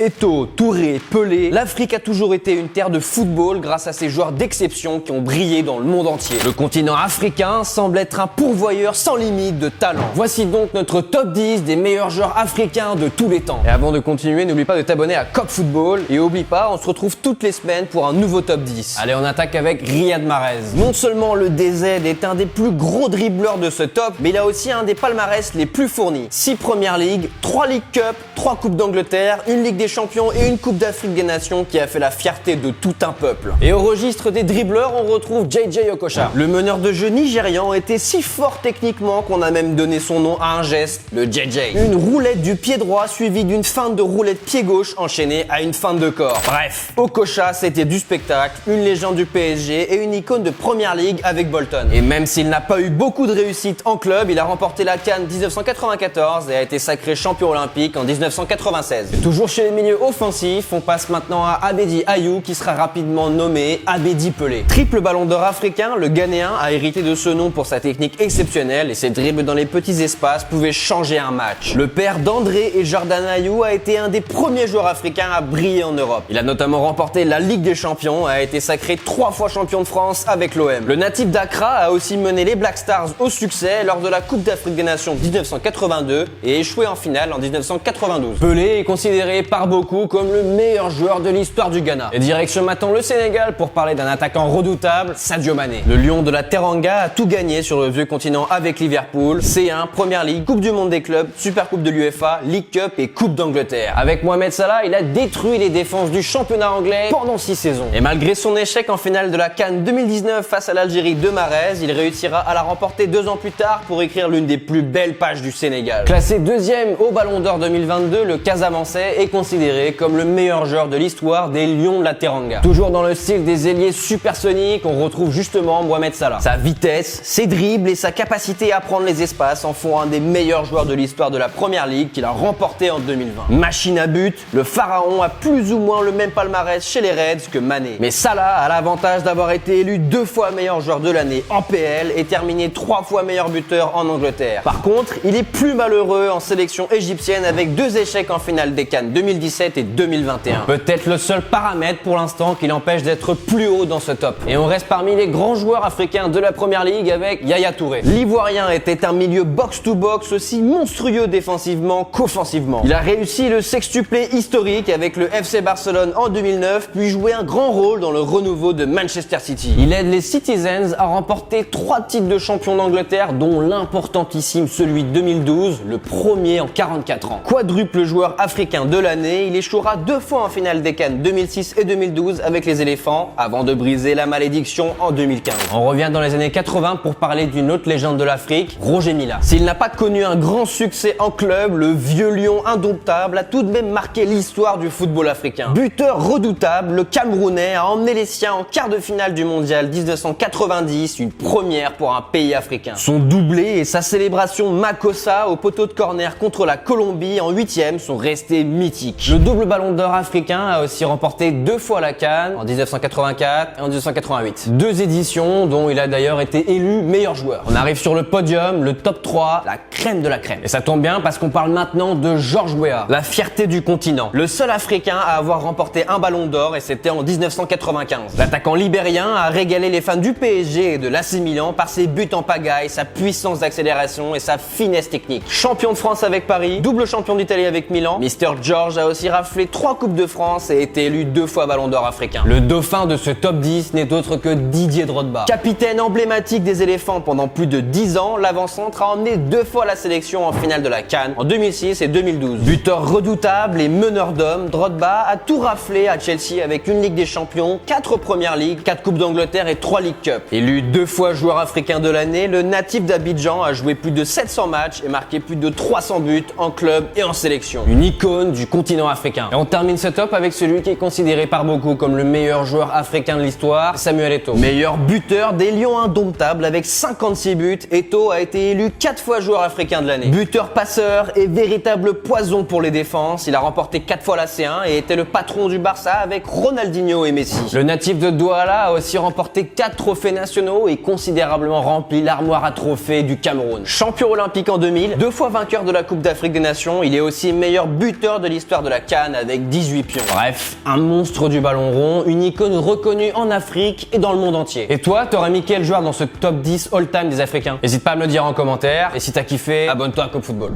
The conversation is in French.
Eto'o, Touré, Pelé, l'Afrique a toujours été une terre de football grâce à ses joueurs d'exception qui ont brillé dans le monde entier. Le continent africain semble être un pourvoyeur sans limite de talent. Voici donc notre top 10 des meilleurs joueurs africains de tous les temps. Et avant de continuer, n'oublie pas de t'abonner à Coq Football et oublie pas, on se retrouve toutes les semaines pour un nouveau top 10. Allez, on attaque avec Riyad Mahrez. Non seulement le DZ est un des plus gros dribbleurs de ce top, mais il a aussi un des palmarès les plus fournis. 6 Première Ligue, 3 League Cup, 3 Coupes d'Angleterre, une Ligue des Champions et une Coupe d'Afrique des Nations qui a fait la fierté de tout un peuple. Et au registre des dribbleurs, on retrouve JJ Okocha. Le meneur de jeu nigérian était si fort techniquement qu'on a même donné son nom à un geste, le JJ. Une roulette du pied droit suivie d'une feinte de roulette pied gauche enchaînée à une feinte de corps. Bref, Okocha c'était du spectacle, une légende du PSG et une icône de Première Ligue avec Bolton. Et même s'il n'a pas eu beaucoup de réussite en club, il a remporté la CAN 1994 et a été sacré champion olympique en 1996. Et toujours chez les milieux offensifs, on passe maintenant à Abedi Ayou qui sera rapidement nommé Abedi Pelé. Triple ballon d'or africain, le Ghanéen a hérité de ce nom pour sa technique exceptionnelle et ses dribbles dans les petits espaces pouvaient changer un match. Le père d'André et Jordan Ayou a été un des premiers joueurs africains à briller en Europe. Il a notamment remporté la Ligue des Champions et a été sacré 3 fois champion de France avec l'OM. Le natif d'Accra a aussi mené les Black Stars au succès lors de la Coupe d'Afrique des Nations 1982 et échoué en finale en 1992. Pelé est considéré par beaucoup comme le meilleur joueur de l'histoire du Ghana. Et direction maintenant le Sénégal pour parler d'un attaquant redoutable, Sadio Mané. Le lion de la Teranga a tout gagné sur le vieux continent avec Liverpool, C1, Première Ligue, Coupe du Monde des clubs, Super Coupe de l'UEFA, League Cup et Coupe d'Angleterre. Avec Mohamed Salah, il a détruit les défenses du championnat anglais pendant 6 saisons. Et malgré son échec en finale de la CAN 2019 face à l'Algérie de Mahrez, il réussira à la remporter 2 ans plus tard pour écrire l'une des plus belles pages du Sénégal. Classé 2e au Ballon d'Or 2022, le Casamançais est considéré comme le meilleur joueur de l'histoire des Lions de la Teranga. Toujours dans le style des ailiers supersoniques, on retrouve justement Mohamed Salah. Sa vitesse, ses dribbles et sa capacité à prendre les espaces en font un des meilleurs joueurs de l'histoire de la Première Ligue qu'il a remporté en 2020. Machine à but, le pharaon a plus ou moins le même palmarès chez les Reds que Mané. Mais Salah a l'avantage d'avoir été élu 2 fois meilleur joueur de l'année en PL et terminé 3 fois meilleur buteur en Angleterre. Par contre, il est plus malheureux en sélection égyptienne avec 2 échecs en finale des CAN 2017 et 2021. Peut-être le seul paramètre pour l'instant qui l'empêche d'être plus haut dans ce top. Et on reste parmi les grands joueurs africains de la Première Ligue avec Yaya Touré. L'Ivoirien était un milieu box-to-box aussi monstrueux défensivement qu'offensivement. Il a réussi le sextuplé historique avec le FC Barcelone en 2009 puis joué un grand rôle dans le renouveau de Manchester City. Il aide les Citizens à remporter 3 titres de champion d'Angleterre dont l'importantissime celui de 2012, le premier en 44 ans. Quadruple joueur africain de l'année, il échouera 2 fois en finale des CAN 2006 et 2012 avec les éléphants avant de briser la malédiction en 2015. On revient dans les années 80 pour parler d'une autre légende de l'Afrique, Roger Mila. S'il n'a pas connu un grand succès en club, le vieux lion indomptable a tout de même marqué l'histoire du football africain. Buteur redoutable, le Camerounais a emmené les siens en quart de finale du mondial 1990, une première pour un pays africain. Son doublé et sa célébration Makossa au poteau de corner contre la Colombie en 8e sont restés mythiques. Le double ballon d'or africain a aussi remporté 2 fois la CAN, en 1984 et en 1988. 2 éditions dont il a d'ailleurs été élu meilleur joueur. On arrive sur le podium, le top 3, la crème de la crème. Et ça tombe bien parce qu'on parle maintenant de George Weah, la fierté du continent. Le seul africain à avoir remporté un ballon d'or et c'était en 1995. L'attaquant libérien a régalé les fans du PSG et de l'AC Milan par ses buts en pagaille, sa puissance d'accélération et sa finesse technique. Champion de France avec Paris, double champion d'Italie avec Milan, Mr George a aussi raflé 3 Coupes de France et été élu 2 fois ballon d'or africain. Le dauphin de ce top 10 n'est autre que Didier Drogba. Capitaine emblématique des éléphants pendant plus de 10 ans, l'avant-centre a emmené 2 fois la sélection en finale de la CAN en 2006 et 2012. Buteur redoutable et meneur d'hommes, Drogba a tout raflé à Chelsea avec une Ligue des Champions, 4 Premières Ligues, 4 Coupes d'Angleterre et 3 League Cup. Élu 2 fois joueur africain de l'année, le natif d'Abidjan a joué plus de 700 matchs et marqué plus de 300 buts en club et en sélection. Une icône du continent africain. Et on termine ce top avec celui qui est considéré par beaucoup comme le meilleur joueur africain de l'histoire, Samuel Eto'o. Meilleur buteur des Lions indomptables avec 56 buts, Eto'o a été élu 4 fois joueur africain de l'année. Buteur passeur et véritable poison pour les défenses, il a remporté 4 fois la C1 et était le patron du Barça avec Ronaldinho et Messi. Le natif de Douala a aussi remporté 4 trophées nationaux et considérablement rempli l'armoire à trophées du Cameroun. Champion olympique en 2000, 2 fois vainqueur de la Coupe d'Afrique des Nations, il est aussi meilleur buteur de l'histoire de de la CAN avec 18 pions. Bref, un monstre du ballon rond, une icône reconnue en Afrique et dans le monde entier. Et toi, t'aurais mis quel joueur dans ce top 10 all-time des Africains? N'hésite pas à me le dire en commentaire, et si t'as kiffé, abonne-toi à Cop Football.